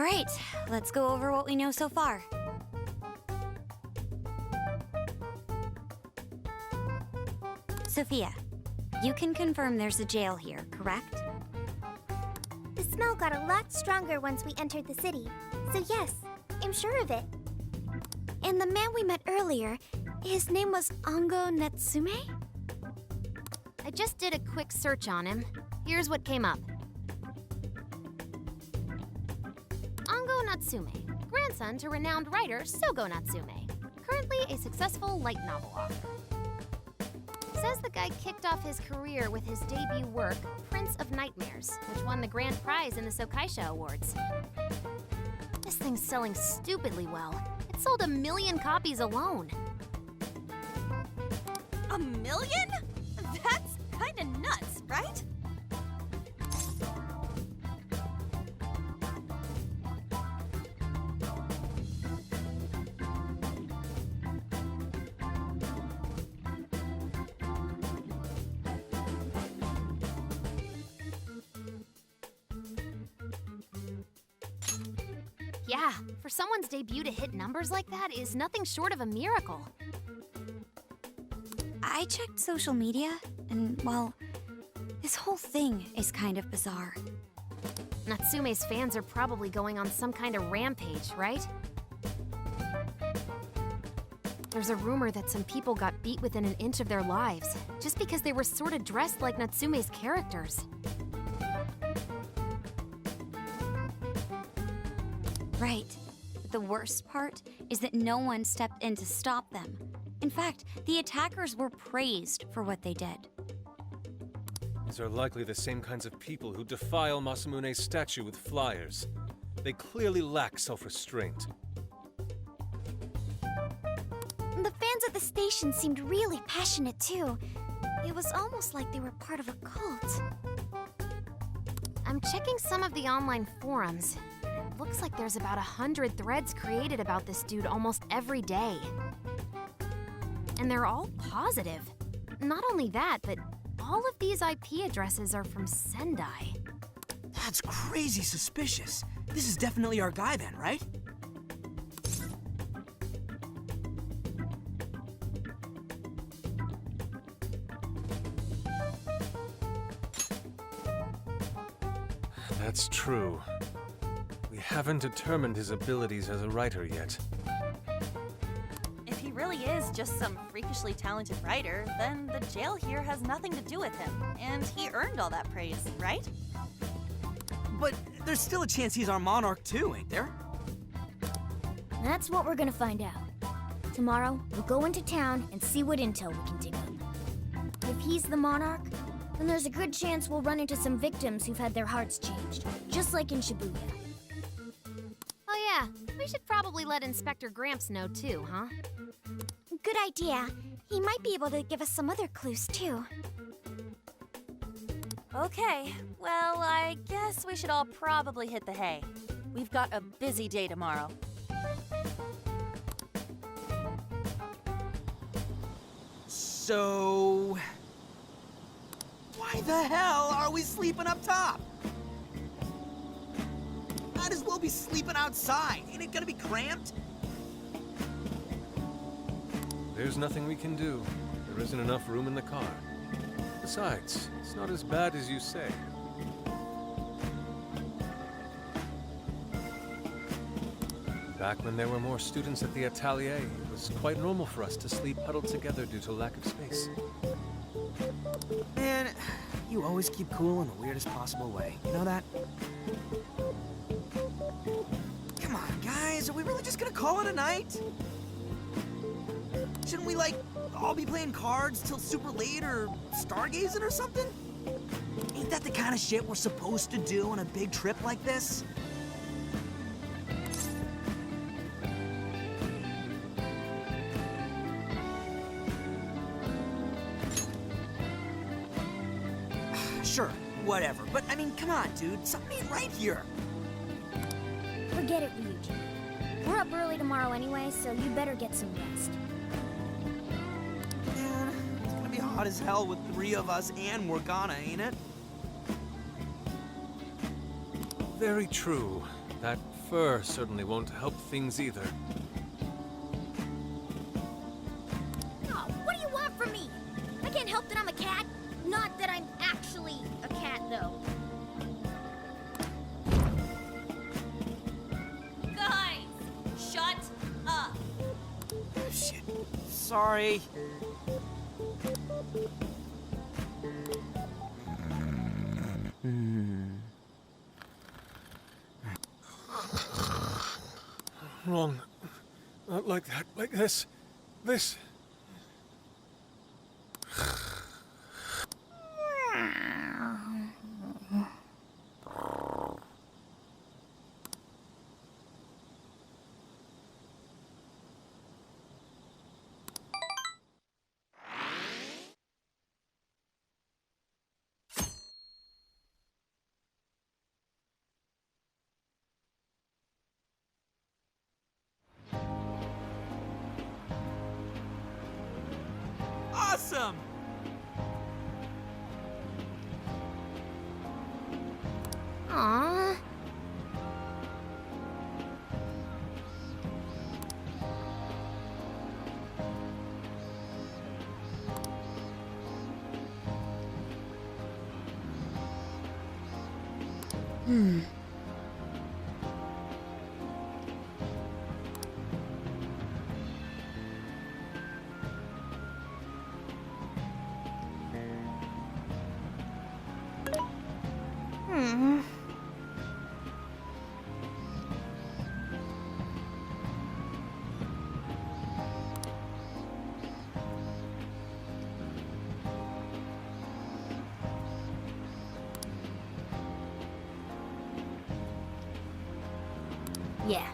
Alright, let's go over what we know so far. Sophia, you can confirm there's a jail here, correct? The smell got a lot stronger once we entered the city. So yes, I'm sure of it. And the man we met earlier, his name was Ango Natsume? I just did a quick search on him. Here's what came up. Ango Natsume, grandson to renowned writer Sogo Natsume, currently a successful light novel author. Says the guy kicked off his career with his debut work, Prince of Nightmares, which won the grand prize in the Sokaisha Awards. This thing's selling stupidly well. It sold 1 million copies alone. 1 million? That's kinda nuts, right? Yeah, for someone's debut to hit numbers like that is nothing short of a miracle. I checked social media, and, well, this whole thing is kind of bizarre. Natsume's fans are probably going on some kind of rampage, right? There's a rumor that some people got beat within an inch of their lives, just because they were sort of dressed like Natsume's characters. Right. But the worst part is that no one stepped in to stop them. In fact, the attackers were praised for what they did. These are likely the same kinds of people who defile Masamune's statue with flyers. They clearly lack self-restraint. The fans at the station seemed really passionate too. It was almost like they were part of a cult. I'm checking some of the online forums. It looks like there's about 100 threads created about this dude almost every day. And they're all positive. Not only that, but all of these IP addresses are from Sendai. That's crazy suspicious. This is definitely our guy then, right? That's true. We haven't determined his abilities as a writer yet. If he really is just some freakishly talented writer, then the jail here has nothing to do with him. And he earned all that praise, right? But there's still a chance he's our monarch too, ain't there? That's what we're gonna find out. Tomorrow, we'll go into town and see what intel we can dig up. If he's the monarch, then there's a good chance we'll run into some victims who've had their hearts changed, just like in Shibuya. Oh yeah, we should probably let Inspector Gramps know too, huh? Good idea. He might be able to give us some other clues too. Okay, well, I guess we should all probably hit the hay. We've got a busy day tomorrow. So... why the hell are we sleeping up top? Might as well be sleeping outside. Ain't it gonna be cramped? There's nothing we can do. There isn't enough room in the car. Besides, it's not as bad as you say. Back when there were more students at the atelier, it was quite normal for us to sleep huddled together due to lack of space. Man, you always keep cool in the weirdest possible way. You know that? Come on, guys. Are we really just gonna call it a night? Shouldn't we, like, all be playing cards till super late or stargazing or something? Ain't that the kind of shit we're supposed to do on a big trip like this? Sure, whatever. But, I mean, come on, dude. Something ain't right here. Forget it, Ryuji. We're up early tomorrow anyway, so you better get some rest. Man, it's gonna be hot as hell with 3 of us and Morgana, ain't it? Very true. That fur certainly won't help things either. Oh, what do you want from me? I can't help that I'm a cat. Not that I'm actually a cat, though. Guys, shut up. Shit. Sorry. Wrong. Not like that. Like this. This. Awesome! Aww. Yeah.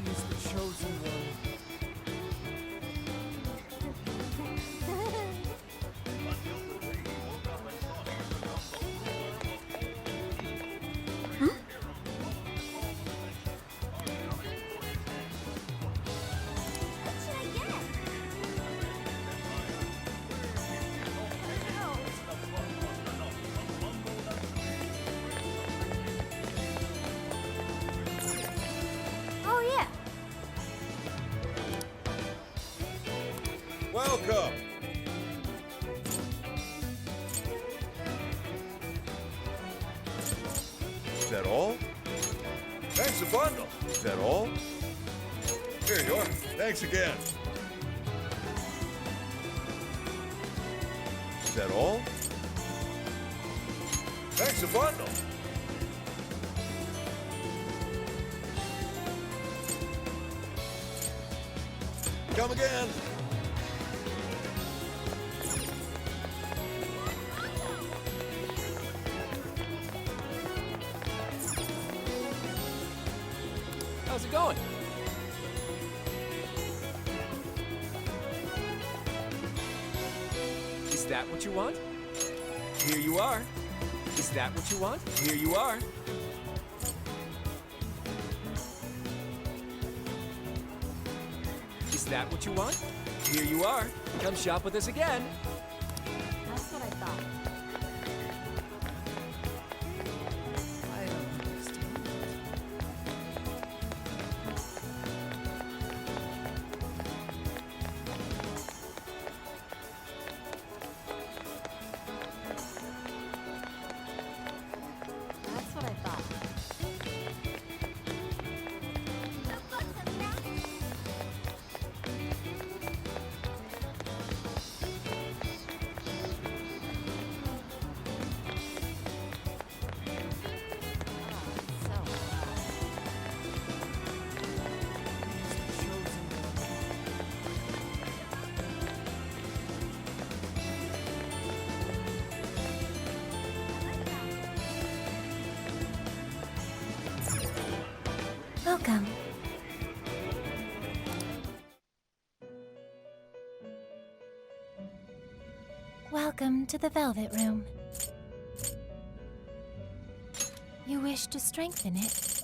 He's the chosen one. Oh, yeah. Welcome. Is that all? Thanks a bundle. Is that all? Here you are. Thanks again. Is that all? Thanks a bundle. Come again. How's it going? Is that what you want? Here you are. Is that what you want? Here you are. Is that what you want? Here you are. Come shop with us again. That's what I thought. I don't understand. That's what I thought. Welcome. Welcome to the Velvet Room. You wish to strengthen it?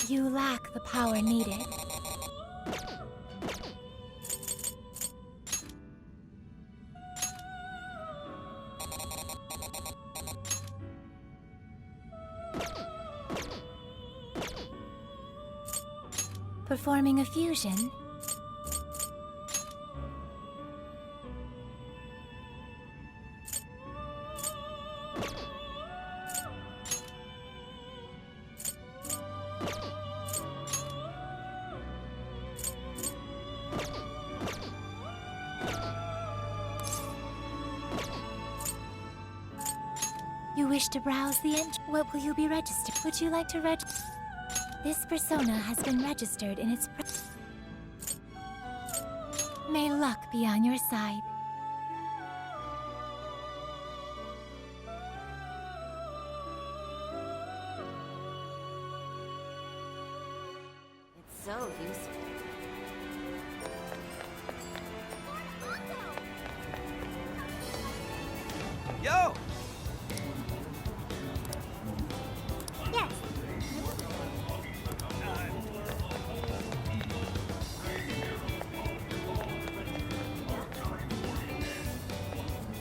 You lack the power needed. Performing a fusion? You wish to browse the What will you be registered? Would you like to register? This persona has been registered in its May luck be on your side. It's so useful. Yo! Yes.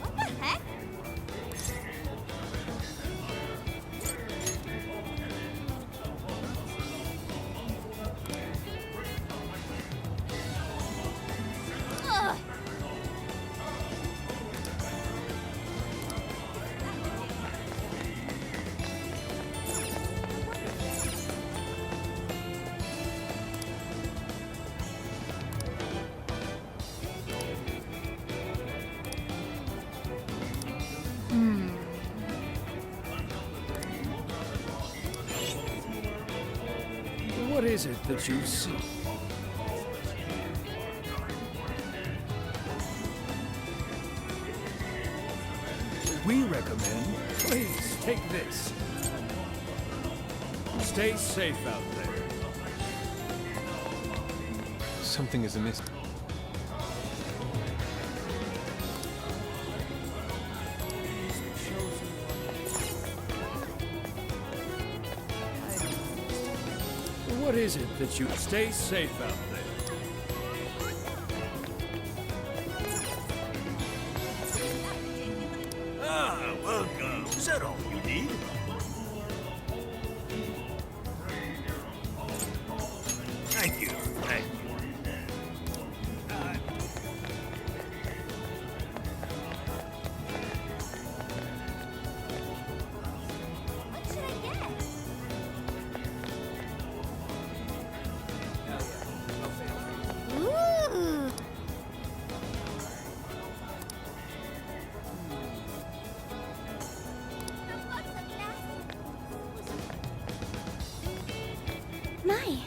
What the heck? Ugh. What is it that you see? We recommend, please take this. Stay safe out there. Something is amiss. What is it that you stay safe out there? Ah, welcome. Is that all you need? Thank you. Thank you. What should I get? Ooh. My.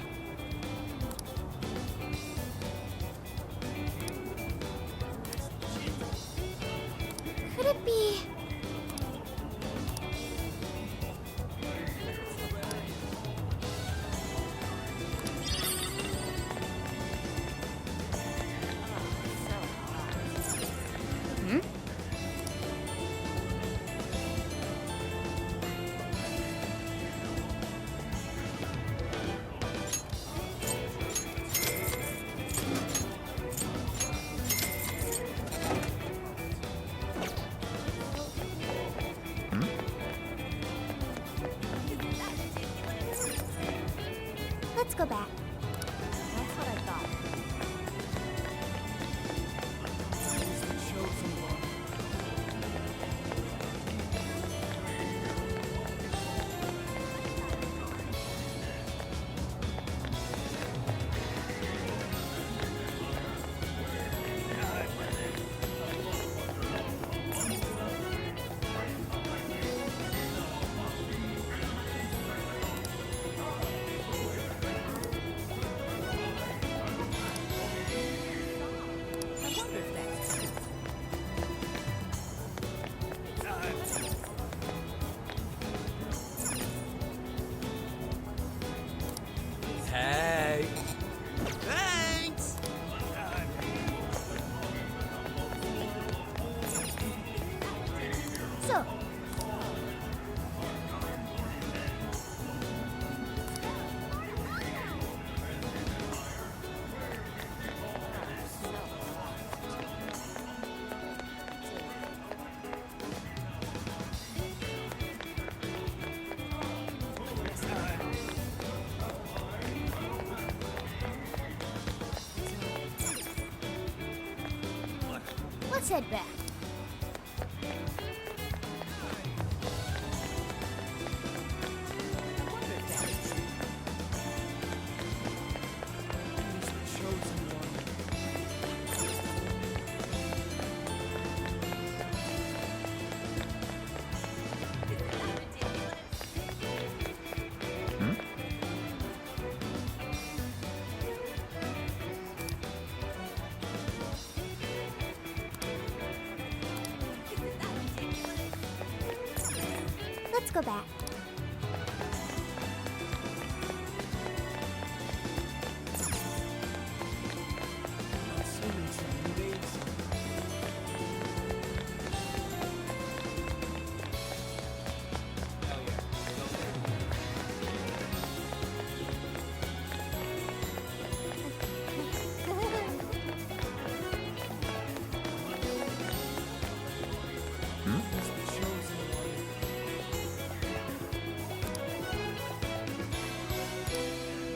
Could it be? Let's go back. That's what I thought. Let's head back. Let's go back.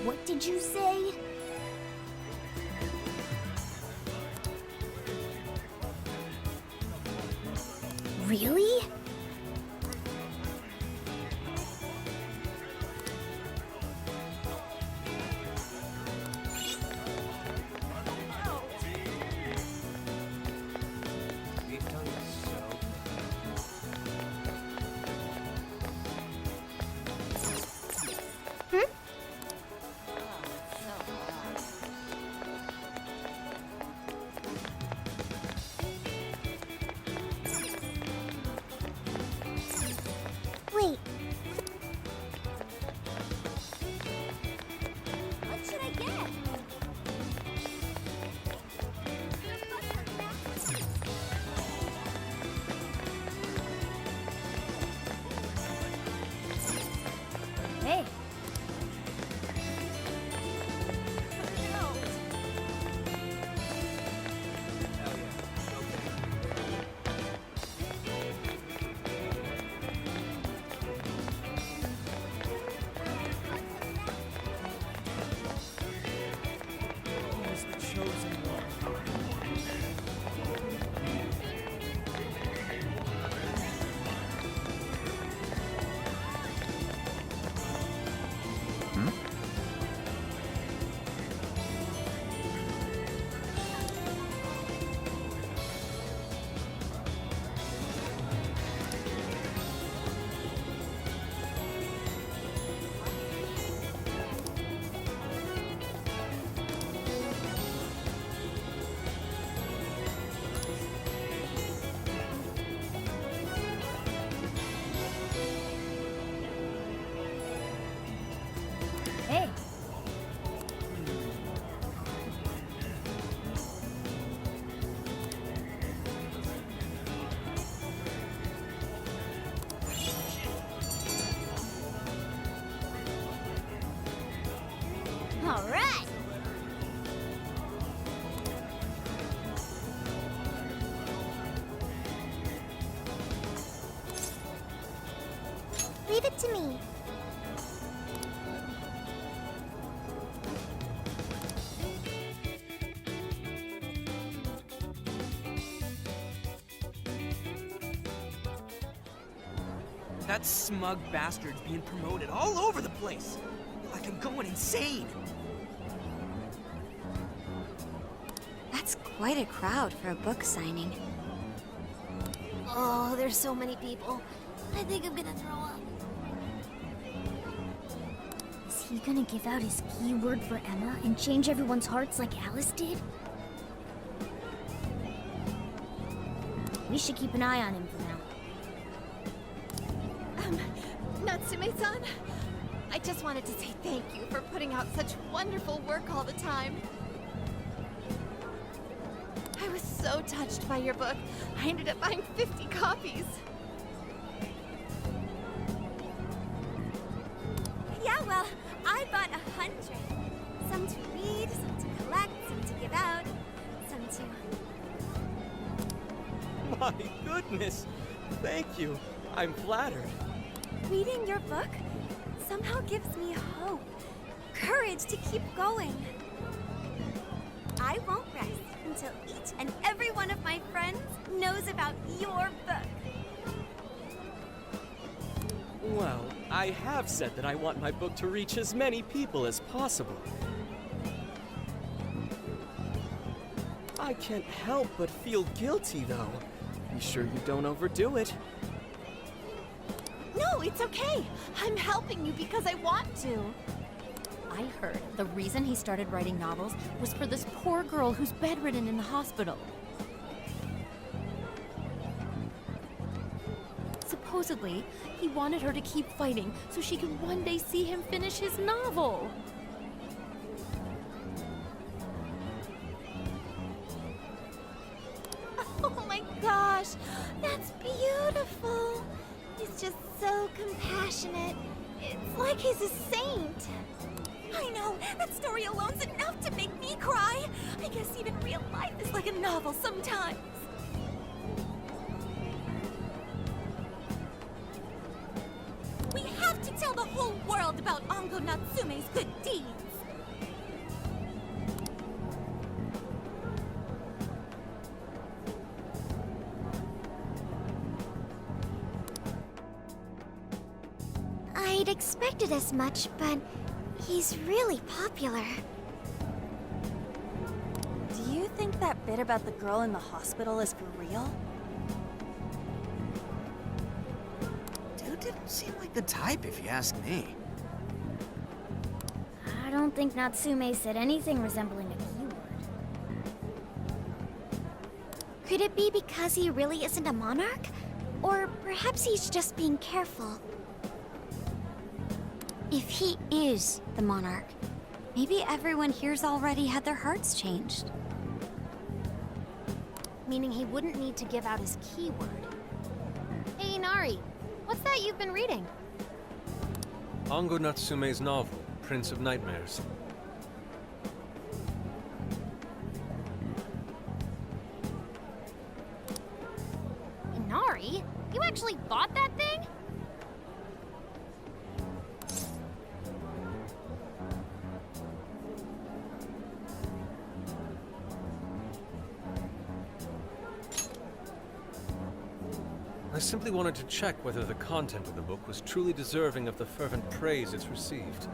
What did you say? Really? Wait. What should I get? Hey. Hey. All right. Leave it to me. That smug bastard's being promoted all over the place. Like I'm going insane. That's quite a crowd for a book signing. Oh, there's so many people. I think I'm gonna throw up. Is he gonna give out his keyword for Emma and change everyone's hearts like Alice did? We should keep an eye on him for now. Natsume-san, I just wanted to say thank you for putting out such wonderful work all the time. I was so touched by your book, I ended up buying 50 copies. Yeah, well, I bought 100. Some to read, some to collect, some to give out, some to... My goodness! Thank you. I'm flattered. Reading your book somehow gives me hope, courage to keep going. I won't rest until each and every one of my friends knows about your book. Well, I have said that I want my book to reach as many people as possible. I can't help but feel guilty, though. Be sure you don't overdo it. No, it's okay. I'm helping you because I want to. I heard the reason he started writing novels was for this poor girl who's bedridden in the hospital. Supposedly, he wanted her to keep fighting so she could one day see him finish his novel. Oh my gosh, that's beautiful. He's just so compassionate. It's like he's a saint. I know! That story alone's enough to make me cry! I guess even real life is like a novel sometimes. We have to tell the whole world about Ango Natsume's good deeds! I'd expected as much, but he's really popular. Do you think that bit about the girl in the hospital is for real? Dude didn't seem like the type, if you ask me. I don't think Natsume said anything resembling a keyword. Could it be because he really isn't a monarch? Or perhaps he's just being careful. If he is the monarch, maybe everyone here's already had their hearts changed. Meaning he wouldn't need to give out his keyword. Hey, Nari, what's that you've been reading? Ango Natsume's novel, Prince of Nightmares. Nari? You actually bought that thing? I simply wanted to check whether the content of the book was truly deserving of the fervent praise it's received.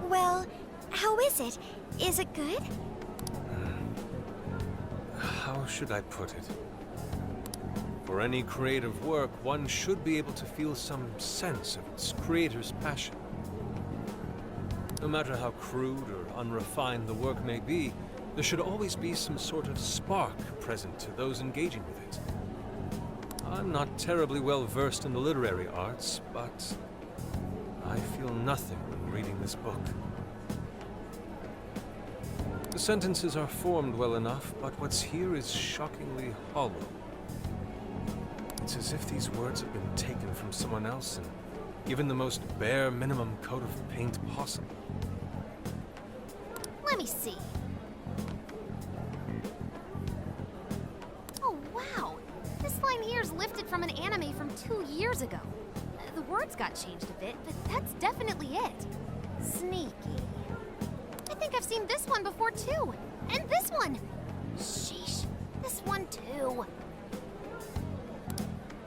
Well, how is it? Is it good? How should I put it? For any creative work, one should be able to feel some sense of its creator's passion. No matter how crude or unrefined the work may be, there should always be some sort of spark present to those engaging with it. I'm not terribly well versed in the literary arts, but I feel nothing when reading this book. The sentences are formed well enough, but what's here is shockingly hollow. It's as if these words have been taken from someone else and given the most bare minimum coat of paint possible. Let me see. Oh, wow. This line here is lifted from an anime from 2 years ago. The words got changed a bit, but that's definitely it. Sneaky. I think I've seen this one before, too. And this one. Sheesh. This one, too.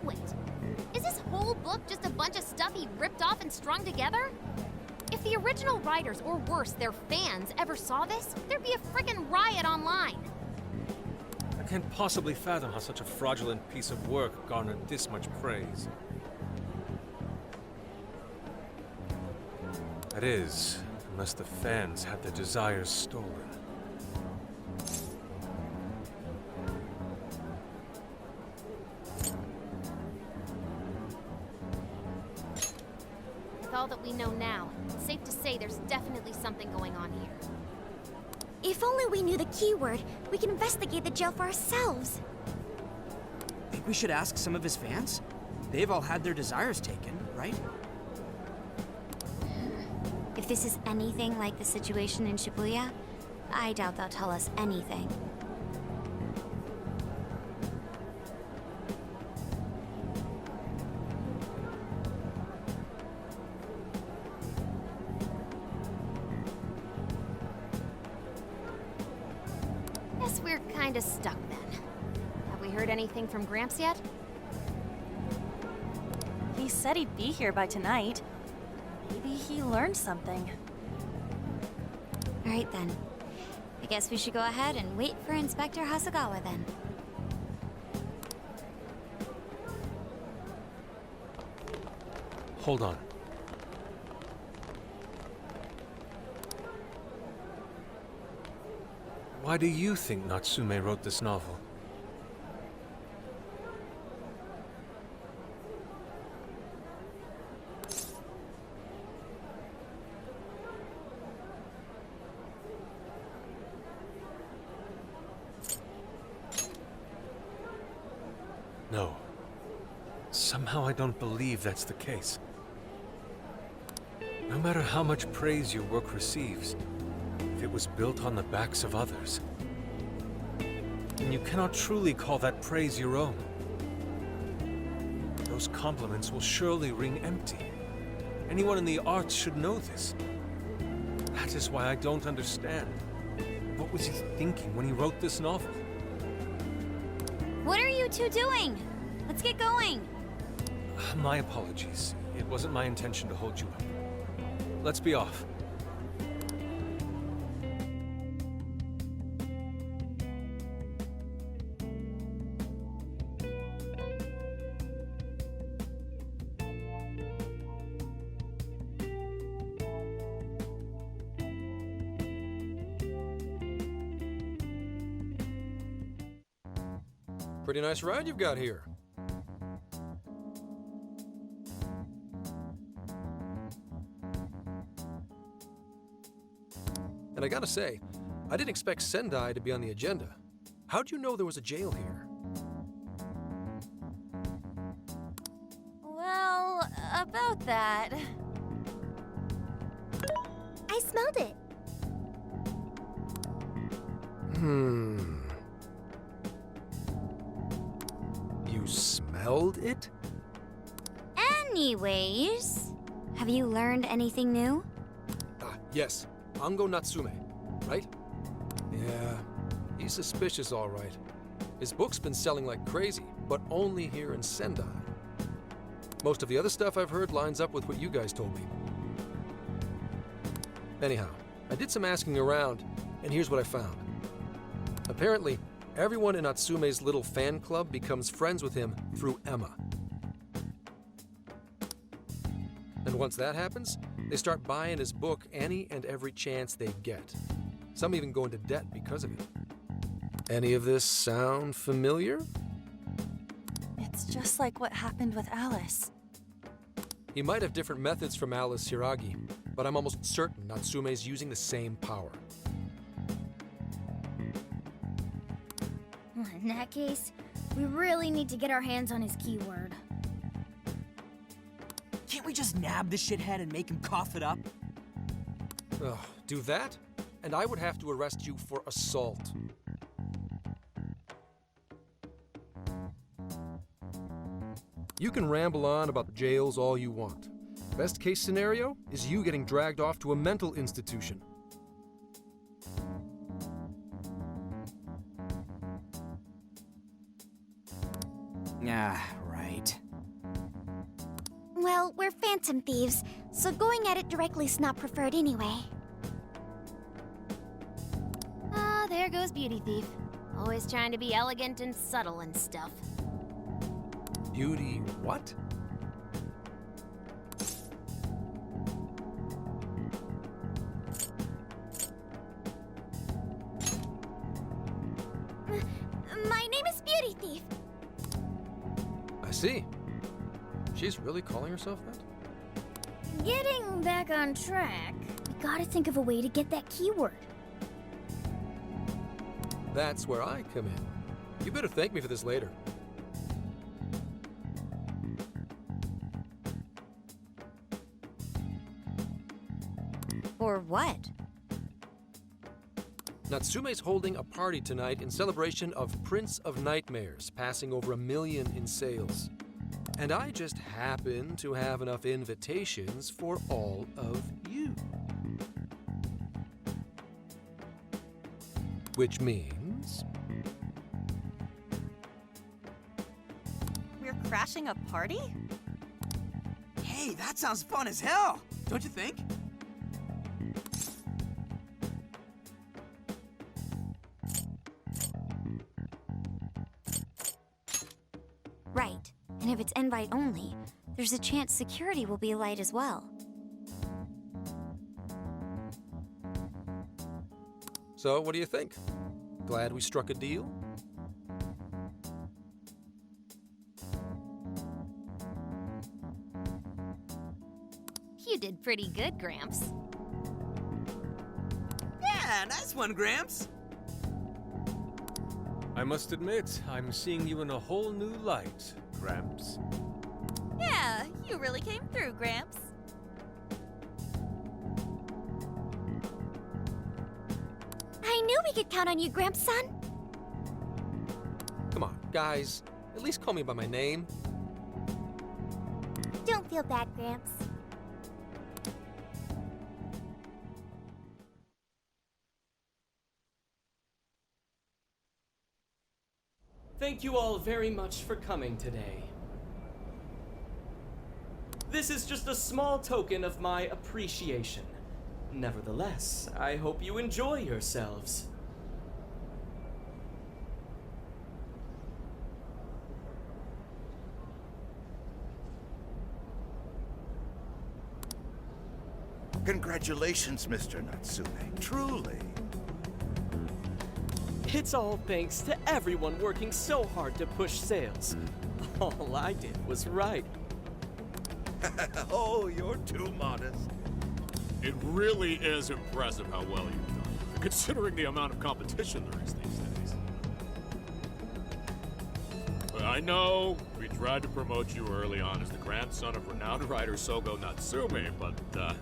Wait. Is this whole book just a bunch of stuff he ripped off and strung together? If the original writers, or worse, their fans, ever saw this, there'd be a frickin' riot online. I can't possibly fathom how such a fraudulent piece of work garnered this much praise. That is, unless the fans had their desires stolen. With all that we know now, it's safe to say there's definitely something going on here. If only we knew the keyword, we could investigate the jail for ourselves. Think we should ask some of his fans? They've all had their desires taken, right? If this is anything like the situation in Shibuya, I doubt they'll tell us anything. we're kinda stuck then. Have we heard anything from Gramps yet? He said he'd be here by tonight. Maybe he learned something. All right then. I guess we should go ahead and wait for Inspector Hasagawa then. Hold on. Why do you think Natsume wrote this novel? No. Somehow I don't believe that's the case. No matter how much praise your work receives, if it was built on the backs of others, then you cannot truly call that praise your own. Those compliments will surely ring empty. Anyone in the arts should know this. That is why I don't understand. What was he thinking when he wrote this novel? What are you two doing? Let's get going. My apologies. It wasn't my intention to hold you up. Let's be off. Pretty nice ride you've got here. And I gotta say, I didn't expect Sendai to be on the agenda. How'd you know there was a jail here? Well, about that. I smelled it. You smelled it? Anyways, have you learned anything new? Ah, yes. Ango Natsume, right? Yeah, he's suspicious, all right. His book's been selling like crazy, but only here in Sendai. Most of the other stuff I've heard lines up with what you guys told me. Anyhow, I did some asking around, and here's what I found. Apparently, everyone in Natsume's little fan club becomes friends with him through Emma. And once that happens, they start buying his book any and every chance they get. Some even go into debt because of it. Any of this sound familiar? It's just like what happened with Alice. He might have different methods from Alice Hiragi, but I'm almost certain Natsume's using the same power. In that case, we really need to get our hands on his keyword. Can't we just nab the shithead and make him cough it up? Ugh, do that? And I would have to arrest you for assault. You can ramble on about the jails all you want. Best case scenario is you getting dragged off to a mental institution. Ah, right. Well, we're phantom thieves, so going at it directly's not preferred anyway. Ah, there goes Beauty Thief. Always trying to be elegant and subtle and stuff. Beauty what? My name is Beauty Thief. I see. She's really calling herself that? Getting back on track, we gotta think of a way to get that keyword. That's where I come in. You better thank me for this later. Or what? Natsume's holding a party tonight in celebration of Prince of Nightmares, passing over 1 million in sales. And I just happen to have enough invitations for all of you. Which means crashing a party? Hey, that sounds fun as hell, don't you think? Right. And if it's invite only, there's a chance security will be light as well. So, what do you think? Glad we struck a deal? You did pretty good, Gramps. Yeah, nice one, Gramps. I must admit, I'm seeing you in a whole new light, Gramps. Yeah, you really came through, Gramps. I knew we could count on you, Gramps son. Come on, guys. At least call me by my name. Don't feel bad, Gramps. Thank you all very much for coming today. This is just a small token of my appreciation. Nevertheless, I hope you enjoy yourselves. Congratulations, Mr. Natsume. Truly. It's all thanks to everyone working so hard to push sales. All I did was write. Oh, you're too modest. It really is impressive how well you've done, considering the amount of competition there is these days. I know we tried to promote you early on as the grandson of renowned writer Sogo Natsume, but I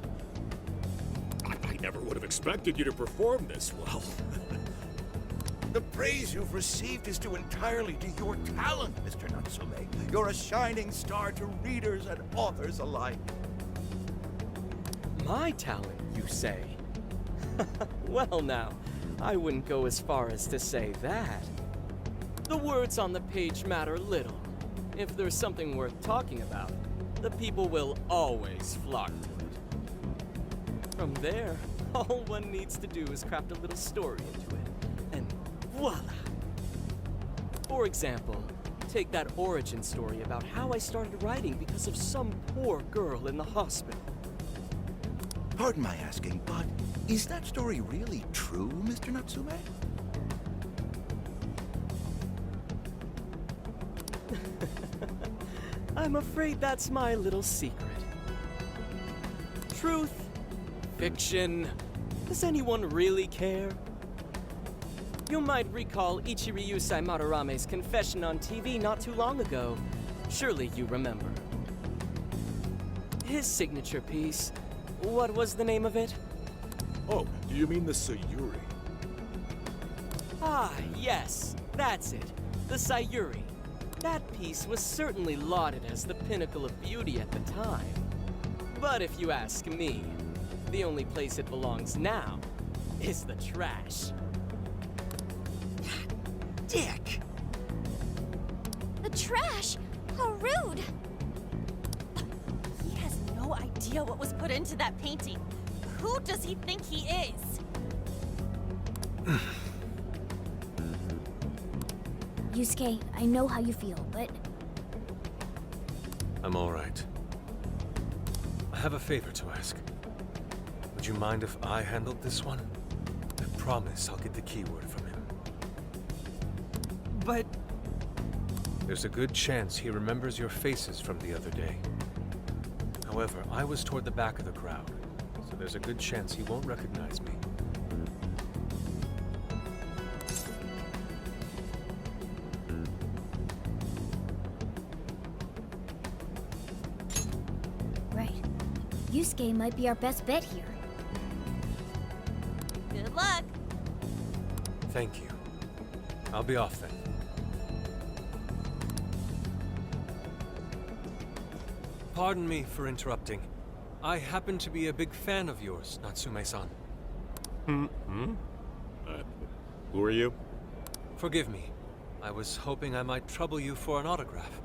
never would have expected you to perform this well. The praise you've received is due entirely to your talent, Mr. Natsume. You're a shining star to readers and authors alike. My talent, you say? Well now, I wouldn't go as far as to say that. The words on the page matter little. If there's something worth talking about, the people will always flock to it. From there, all one needs to do is craft a little story into it, and voila! For example, take that origin story about how I started writing because of some poor girl in the hospital. Pardon my asking, but is that story really true, Mr. Natsume? I'm afraid that's my little secret. Truth, fiction, does anyone really care? You might recall Ichiryusai Madarame's confession on TV not too long ago. Surely you remember. His signature piece, what was the name of it? Oh, do you mean the Sayuri? Ah, yes, that's it. The Sayuri. That piece was certainly lauded as the pinnacle of beauty at the time. But if you ask me, the only place it belongs now is the trash. Dick! The trash? How rude! He has no idea what was put into that painting. Who does he think he is? Yusuke, I know how you feel, but I'm all right. I have a favor to ask. Would you mind if I handled this one? I promise I'll get the keyword from him. But There's a good chance he remembers your faces from the other day. However, I was toward the back of the crowd, so there's a good chance he won't recognize me. right. Yusuke might be our best bet here. Good luck. Thank you. I'll be off then. Pardon me for interrupting. I happen to be a big fan of yours, Natsume-san. Who are you? Forgive me. I was hoping I might trouble you for an autograph.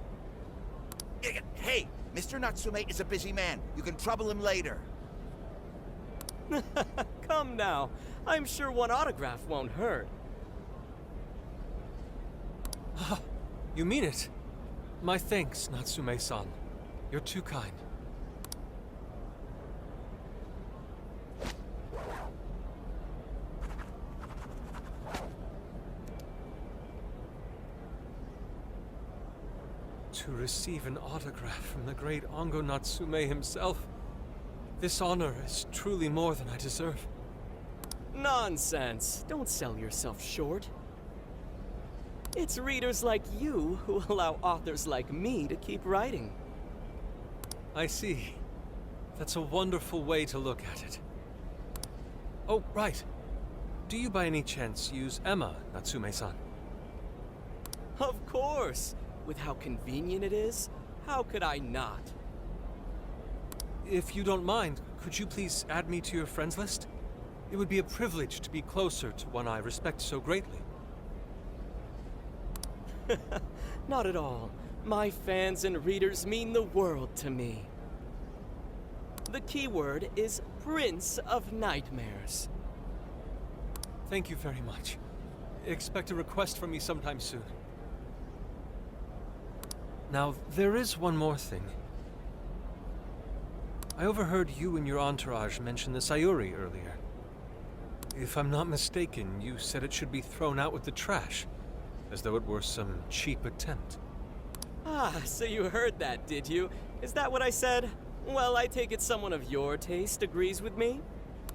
Hey, Mr. Natsume is a busy man. You can trouble him later. Come now. I'm sure one autograph won't hurt. You mean it? My thanks, Natsume-san. You're too kind. To receive an autograph from the great Ango Natsume himself, this honor is truly more than I deserve. Nonsense. Don't sell yourself short. It's readers like you who allow authors like me to keep writing. I see. That's a wonderful way to look at it. Oh, right. Do you by any chance use Emma, Natsume-san? Of course. With how convenient it is, how could I not? If you don't mind, could you please add me to your friends list? It would be a privilege to be closer to one I respect so greatly. Not at all. My fans and readers mean the world to me. The keyword is Prince of Nightmares. Thank you very much. Expect a request from me sometime soon. Now, there is one more thing. I overheard you and your entourage mention the Sayuri earlier. If I'm not mistaken, you said it should be thrown out with the trash, as though it were some cheap attempt. Ah, so you heard that, did you? Is that what I said? Well, I take it someone of your taste agrees with me.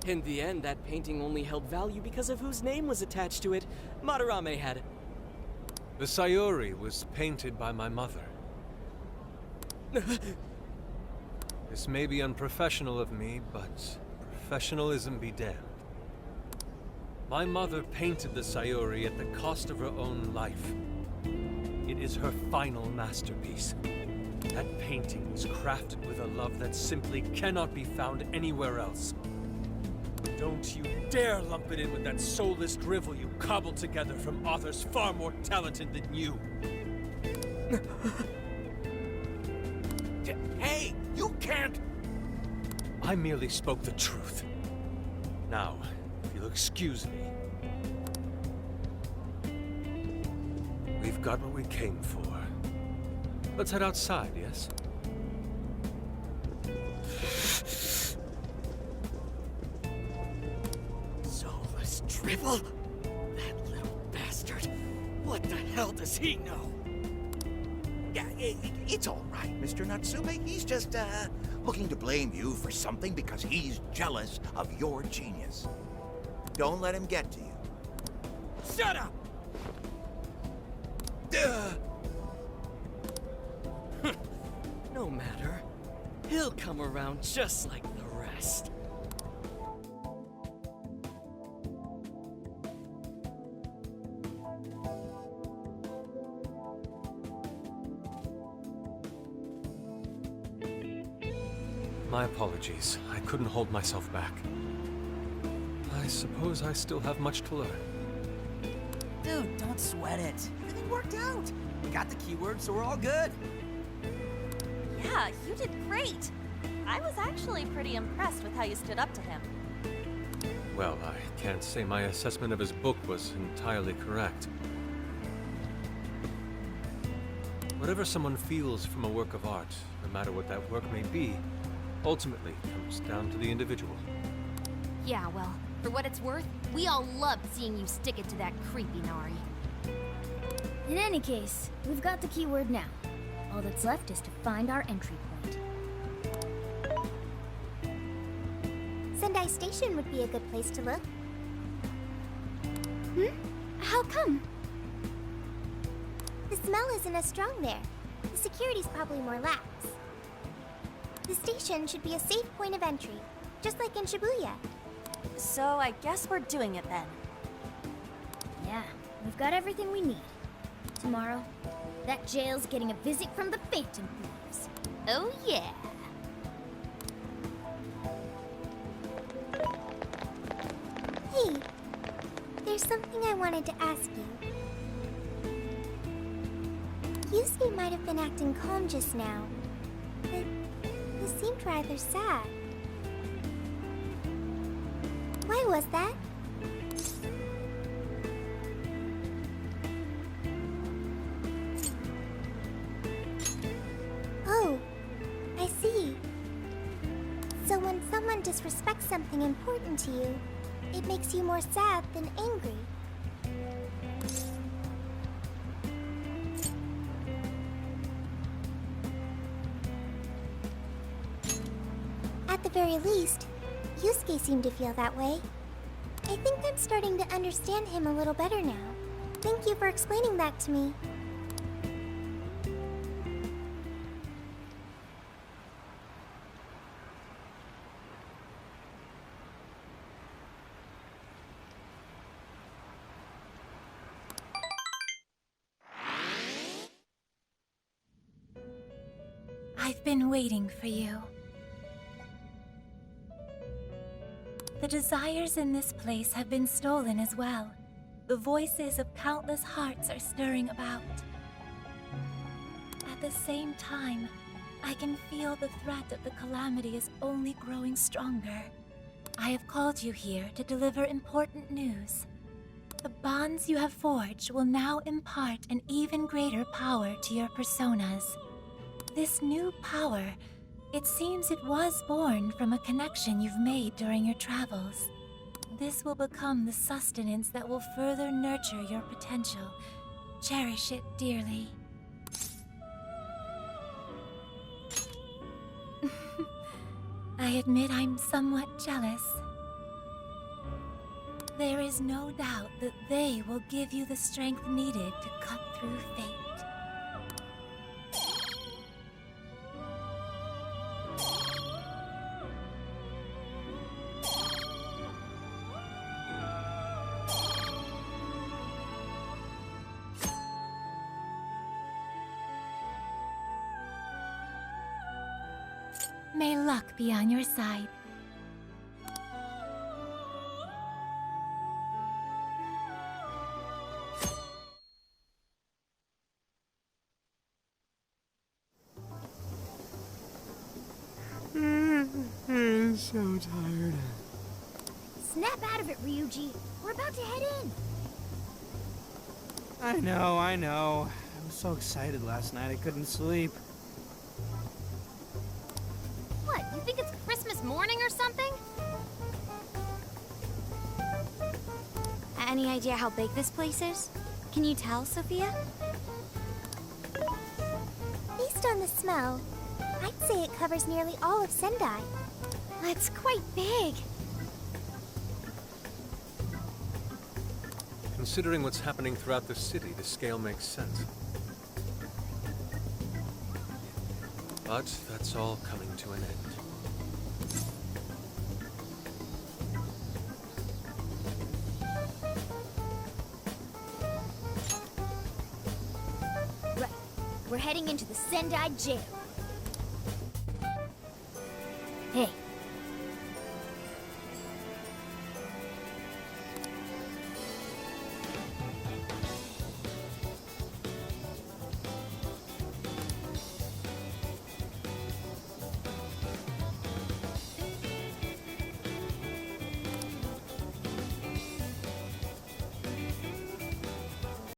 In the end, that painting only held value because of whose name was attached to it. Madarame had... The Sayuri was painted by my mother. This may be unprofessional of me, but professionalism be damned. My mother painted the Sayuri at the cost of her own life. It is her final masterpiece. That painting was crafted with a love that simply cannot be found anywhere else. Don't you dare lump it in with that soulless drivel you cobbled together from authors far more talented than you. Hey, you can't... I merely spoke the truth. Now, if you'll excuse me. We've got what we came for. Let's head outside, yes? Soulless drivel? That little bastard. What the hell does he know? Yeah, it's all right, Mr. Natsume. He's just, looking to blame you for something because he's jealous of your genius. Don't let him get to you. Shut up! No matter. He'll come around just like the rest. My apologies. I couldn't hold myself back. I suppose I still have much to learn. Dude, don't sweat it. Everything worked out. We got the keyword, so we're all good. Yeah, you did great. I was actually pretty impressed with how you stood up to him. Well, I can't say my assessment of his book was entirely correct. Whatever someone feels from a work of art, no matter what that work may be, ultimately comes down to the individual. Yeah, well, for what it's worth, we all loved seeing you stick it to that creepy Nari. In any case, we've got the keyword now. All that's left is to find our entry point. Sendai Station would be a good place to look. How come? The smell isn't as strong there. The security's probably more lax. The station should be a safe point of entry, just like in Shibuya. So I guess we're doing it then. Yeah, we've got everything we need. Tomorrow, that jail's getting a visit from the Phantom Thieves. Oh yeah. Hey, there's something I wanted to ask you. Yusuke might have been acting calm just now, but he seemed rather sad. Why was that? Oh, I see. So when someone disrespects something important to you, it makes you more sad than angry. At the very least, Yusuke seemed to feel that way. I think I'm starting to understand him a little better now. Thank you for explaining that to me. I've been waiting for you. The desires in this place have been stolen as well. The voices of countless hearts are stirring about. At the same time, I can feel the threat of the calamity is only growing stronger. I have called you here to deliver important news. The bonds you have forged will now impart an even greater power to your personas. This new power, it seems it was born from a connection you've made during your travels. This will become the sustenance that will further nurture your potential. Cherish it dearly. I admit I'm somewhat jealous. There is no doubt that they will give you the strength needed to cut through fate. May luck be on your side. I'm so tired. Snap out of it, Ryuji. We're about to head in. I know. I was so excited last night I couldn't sleep. What, you think it's Christmas morning or something? Any idea how big this place is? Can you tell, Sophia? Based on the smell, I'd say it covers nearly all of Sendai. That's quite big. Considering what's happening throughout the city, the scale makes sense. But that's all coming to an end. Right. We're heading into the Sendai jail. Hey,